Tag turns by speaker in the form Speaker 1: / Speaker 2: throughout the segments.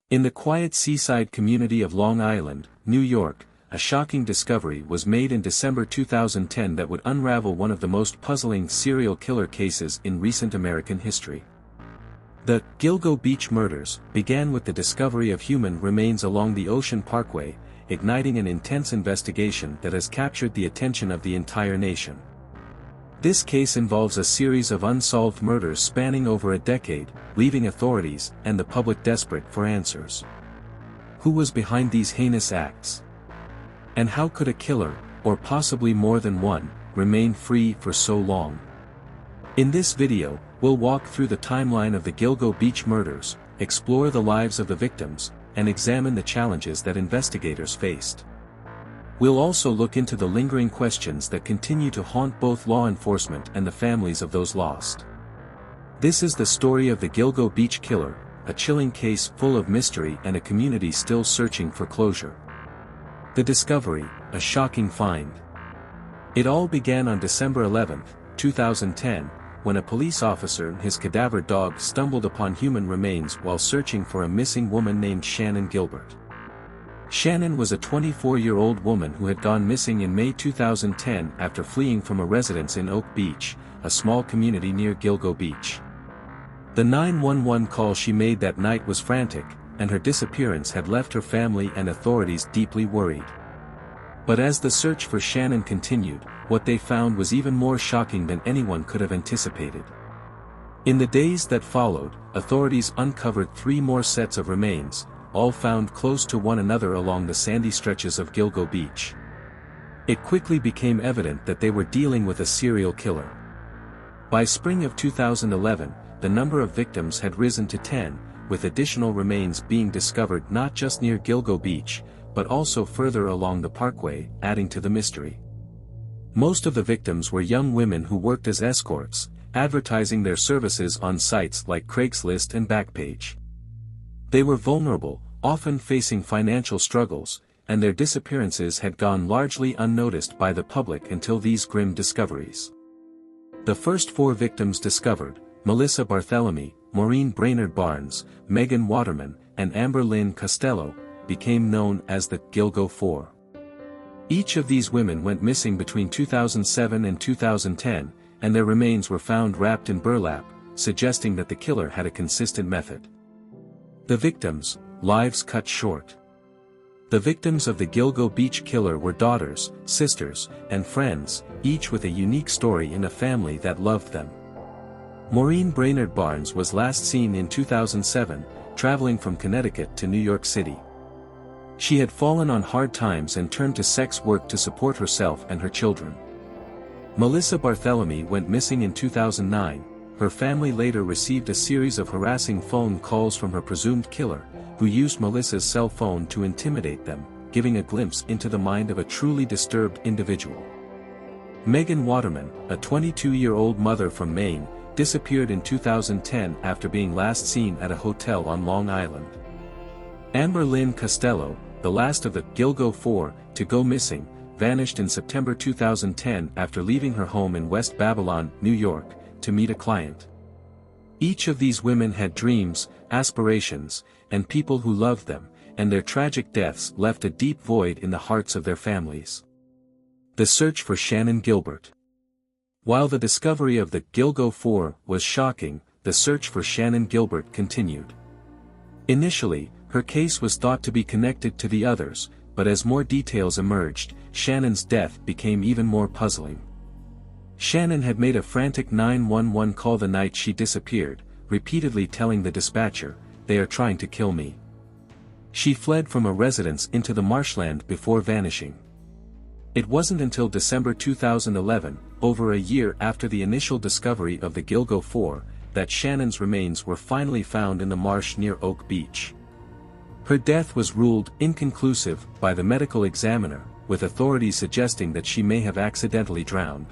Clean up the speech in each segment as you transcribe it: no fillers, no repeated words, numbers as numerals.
Speaker 1: In the quiet seaside community of Long Island, New York, a shocking discovery was made in December 2010 that would unravel one of the most puzzling serial killer cases in recent American history. The Gilgo Beach Murders began with the discovery of human remains along the Ocean Parkway, igniting an intense investigation that has captured the attention of the entire nation. This case involves a series of unsolved murders spanning over a decade, leaving authorities and the public desperate for answers. Who was behind these heinous acts? And how could a killer, or possibly more than one, remain free for so long? In this video, we'll walk through the timeline of the Gilgo Beach Murders, explore the lives of the victims, and examine the challenges that investigators faced. We'll also look into the lingering questions that continue to haunt both law enforcement and the families of those lost. This is the story of the Gilgo Beach Killer, a chilling case full of mystery and a community still searching for closure. The discovery, a shocking find. It all began on December 11, 2010, when a police officer and his cadaver dog stumbled upon human remains while searching for a missing woman named Shannon Gilbert. Shannon was a 24-year-old woman who had gone missing in May 2010 after fleeing from a residence in Oak Beach, a small community near Gilgo Beach. The 911 call she made that night was frantic, and her disappearance had left her family and authorities deeply worried. But as the search for Shannon continued, what they found was even more shocking than anyone could have anticipated. In the days that followed, authorities uncovered 3 more sets of remains, all found close to one another along the sandy stretches of Gilgo Beach. It quickly became evident that they were dealing with a serial killer. By spring of 2011, the number of victims had risen to 10, with additional remains being discovered not just near Gilgo Beach, but also further along the parkway, adding to the mystery. Most of the victims were young women who worked as escorts, advertising their services on sites like Craigslist and Backpage. They were vulnerable, often facing financial struggles, and their disappearances had gone largely unnoticed by the public until these grim discoveries. The first 4 victims discovered, Melissa Barthelemy, Maureen Brainard-Barnes, Megan Waterman, and Amber Lynn Costello, became known as the Gilgo 4. Each of these women went missing between 2007 and 2010, and their remains were found wrapped in burlap, suggesting that the killer had a consistent method. The victims' lives cut short. The victims of the Gilgo Beach Killer were daughters, sisters, and friends, each with a unique story in a family that loved them. Maureen Brainard-Barnes was last seen in 2007, traveling from Connecticut to New York City. She had fallen on hard times and turned to sex work to support herself and her children. Melissa Barthelemy went missing in 2009. Her family later received a series of harassing phone calls from her presumed killer, who used Melissa's cell phone to intimidate them, giving a glimpse into the mind of a truly disturbed individual. Megan Waterman, a 22-year-old mother from Maine, disappeared in 2010 after being last seen at a hotel on Long Island. Amber Lynn Costello, the last of the Gilgo 4 to go missing, vanished in September 2010 after leaving her home in West Babylon, New York, to meet a client. Each of these women had dreams, aspirations, and people who loved them, and their tragic deaths left a deep void in the hearts of their families. The search for Shannon Gilbert. While the discovery of the Gilgo 4 was shocking, the search for Shannon Gilbert continued. Initially, her case was thought to be connected to the others, but as more details emerged, Shannon's death became even more puzzling. Shannon had made a frantic 911 call the night she disappeared, repeatedly telling the dispatcher, "They are trying to kill me." She fled from a residence into the marshland before vanishing. It wasn't until December 2011, over a year after the initial discovery of the Gilgo 4, that Shannon's remains were finally found in the marsh near Oak Beach. Her death was ruled inconclusive by the medical examiner, with authorities suggesting that she may have accidentally drowned.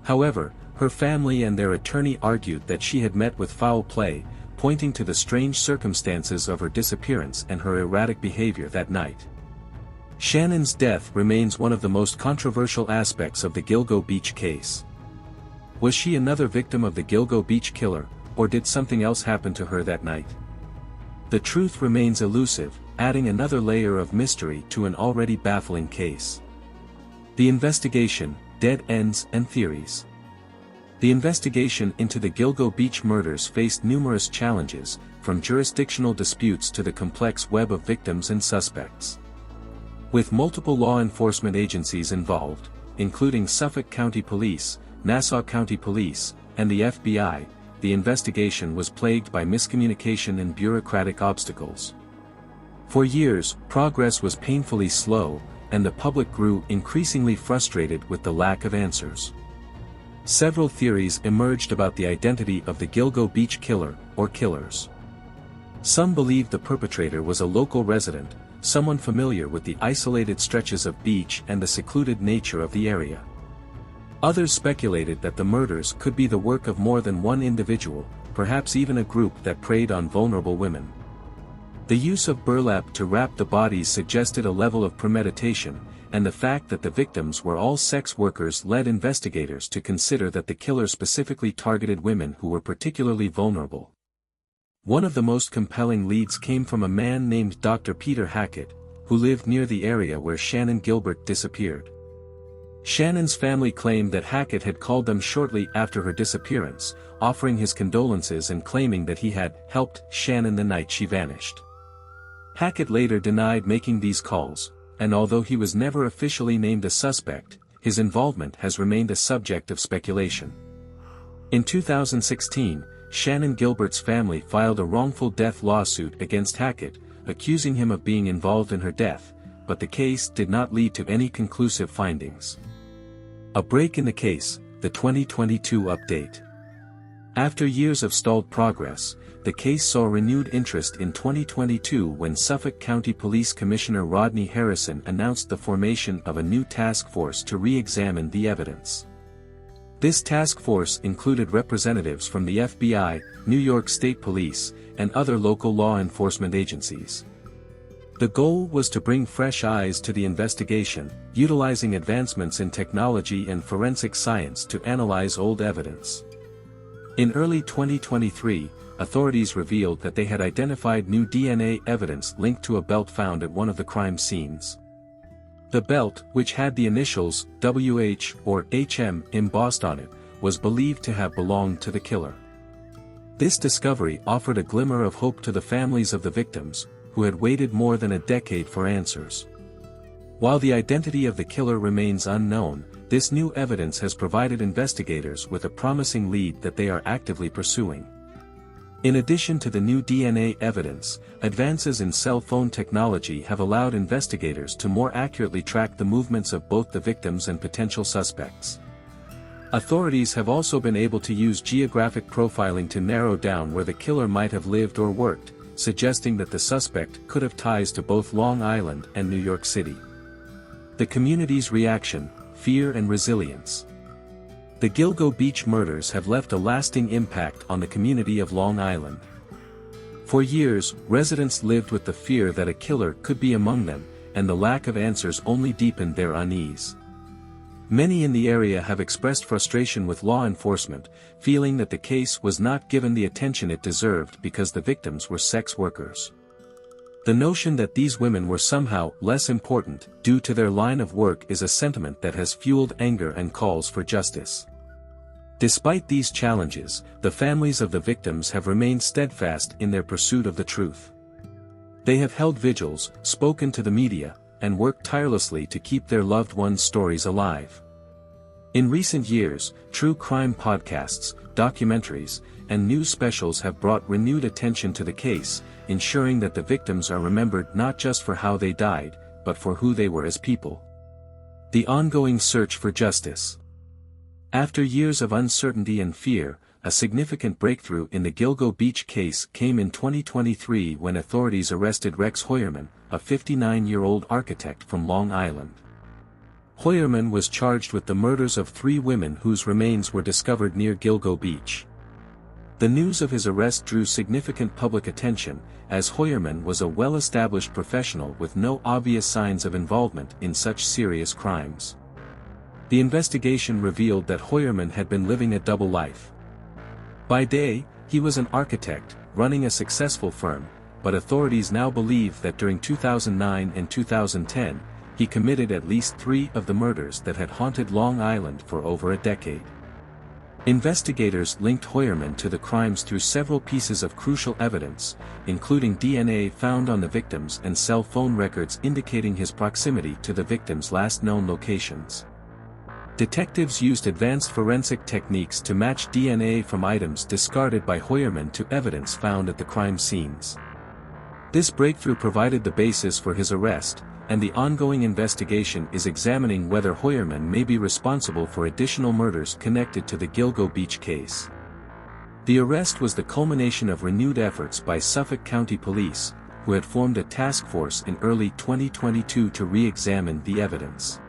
Speaker 1: However, her family and their attorney argued that she had met with foul play, pointing to the strange circumstances of her disappearance and her erratic behavior that night. Shannon's death remains one of the most controversial aspects of the Gilgo Beach case. Was she another victim of the Gilgo Beach Killer, or did something else happen to her that night? The truth remains elusive, adding another layer of mystery to an already baffling case. The investigation, dead ends and theories. The investigation into the Gilgo Beach murders faced numerous challenges, from jurisdictional disputes to the complex web of victims and suspects. With multiple law enforcement agencies involved, including Suffolk County Police, Nassau County Police, and the FBI, the investigation was plagued by miscommunication and bureaucratic obstacles. For years, progress was painfully slow, and the public grew increasingly frustrated with the lack of answers. Several theories emerged about the identity of the Gilgo Beach killer, or killers. Some believed the perpetrator was a local resident, someone familiar with the isolated stretches of beach and the secluded nature of the area. Others speculated that the murders could be the work of more than one individual, perhaps even a group that preyed on vulnerable women. The use of burlap to wrap the bodies suggested a level of premeditation, and the fact that the victims were all sex workers led investigators to consider that the killer specifically targeted women who were particularly vulnerable. One of the most compelling leads came from a man named Dr. Peter Hackett, who lived near the area where Shannan Gilbert disappeared. Shannan's family claimed that Hackett had called them shortly after her disappearance, offering his condolences and claiming that he had helped Shannan the night she vanished. Hackett later denied making these calls, and although he was never officially named a suspect, his involvement has remained a subject of speculation. In 2016, Shannan Gilbert's family filed a wrongful death lawsuit against Hackett, accusing him of being involved in her death, but the case did not lead to any conclusive findings. A break in the case, the 2022 update. After years of stalled progress, the case saw renewed interest in 2022 when Suffolk County Police Commissioner Rodney Harrison announced the formation of a new task force to re-examine the evidence. This task force included representatives from the FBI, New York State Police, and other local law enforcement agencies. The goal was to bring fresh eyes to the investigation, utilizing advancements in technology and forensic science to analyze old evidence. In early 2023, authorities revealed that they had identified new DNA evidence linked to a belt found at one of the crime scenes. The belt, which had the initials WH or HM embossed on it, was believed to have belonged to the killer. This discovery offered a glimmer of hope to the families of the victims, who had waited more than a decade for answers. While the identity of the killer remains unknown, this new evidence has provided investigators with a promising lead that they are actively pursuing. In addition to the new DNA evidence, advances in cell phone technology have allowed investigators to more accurately track the movements of both the victims and potential suspects. Authorities have also been able to use geographic profiling to narrow down where the killer might have lived or worked, suggesting that the suspect could have ties to both Long Island and New York City. The community's reaction, fear and resilience. The Gilgo Beach murders have left a lasting impact on the community of Long Island. For years, residents lived with the fear that a killer could be among them, and the lack of answers only deepened their unease. Many in the area have expressed frustration with law enforcement, feeling that the case was not given the attention it deserved because the victims were sex workers. The notion that these women were somehow less important due to their line of work is a sentiment that has fueled anger and calls for justice. Despite these challenges, the families of the victims have remained steadfast in their pursuit of the truth. They have held vigils, spoken to the media, and worked tirelessly to keep their loved ones' stories alive. In recent years, true crime podcasts, documentaries, and news specials have brought renewed attention to the case, ensuring that the victims are remembered not just for how they died, but for who they were as people. The ongoing search for justice. After years of uncertainty and fear, a significant breakthrough in the Gilgo Beach case came in 2023 when authorities arrested Rex Heuermann, a 59-year-old architect from Long Island. Heuermann was charged with the murders of 3 women whose remains were discovered near Gilgo Beach. The news of his arrest drew significant public attention, as Heuermann was a well-established professional with no obvious signs of involvement in such serious crimes. The investigation revealed that Heuermann had been living a double life. By day, he was an architect, running a successful firm, but authorities now believe that during 2009 and 2010, he committed at least 3 of the murders that had haunted Long Island for over a decade. Investigators linked Hoyerman to the crimes through several pieces of crucial evidence, including DNA found on the victims and cell phone records indicating his proximity to the victims' last known locations. Detectives used advanced forensic techniques to match DNA from items discarded by Hoyerman to evidence found at the crime scenes. This breakthrough provided the basis for his arrest, and the ongoing investigation is examining whether Hoyerman may be responsible for additional murders connected to the Gilgo Beach case. The arrest was the culmination of renewed efforts by Suffolk County Police, who had formed a task force in early 2022 to re-examine the evidence.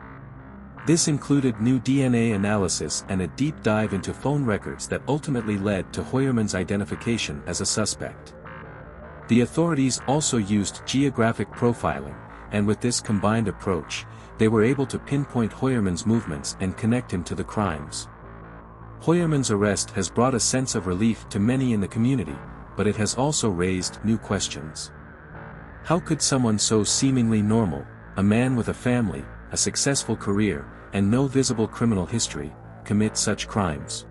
Speaker 1: This included new DNA analysis and a deep dive into phone records that ultimately led to Hoyerman's identification as a suspect. The authorities also used geographic profiling, and with this combined approach, they were able to pinpoint Hoyerman's movements and connect him to the crimes. Hoyerman's arrest has brought a sense of relief to many in the community, but it has also raised new questions. How could someone so seemingly normal, a man with a family, a successful career, and no visible criminal history, commit such crimes?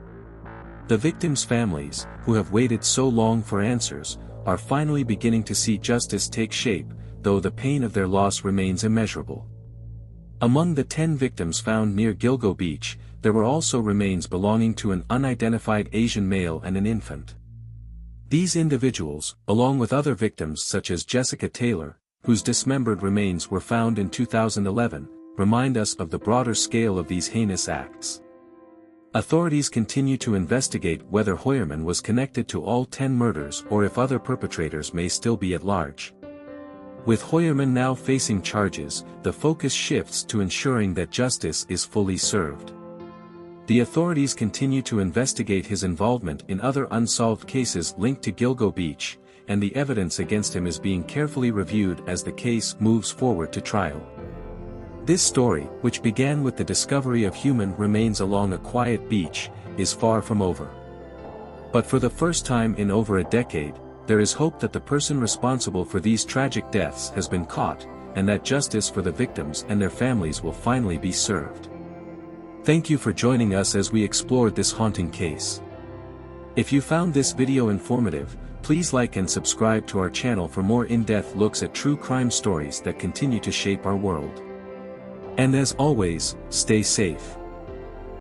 Speaker 1: The victims' families, who have waited so long for answers, are finally beginning to see justice take shape, though the pain of their loss remains immeasurable. Among the 10 victims found near Gilgo Beach, there were also remains belonging to an unidentified Asian male and an infant. These individuals, along with other victims such as Jessica Taylor, whose dismembered remains were found in 2011, remind us of the broader scale of these heinous acts. Authorities continue to investigate whether Hoyerman was connected to all 10 murders or if other perpetrators may still be at large. With Hoyerman now facing charges, the focus shifts to ensuring that justice is fully served. The authorities continue to investigate his involvement in other unsolved cases linked to Gilgo Beach, and the evidence against him is being carefully reviewed as the case moves forward to trial. This story, which began with the discovery of human remains along a quiet beach, is far from over. But for the first time in over a decade, there is hope that the person responsible for these tragic deaths has been caught, and that justice for the victims and their families will finally be served. Thank you for joining us as we explored this haunting case. If you found this video informative, please like and subscribe to our channel for more in-depth looks at true crime stories that continue to shape our world. And as always, stay safe.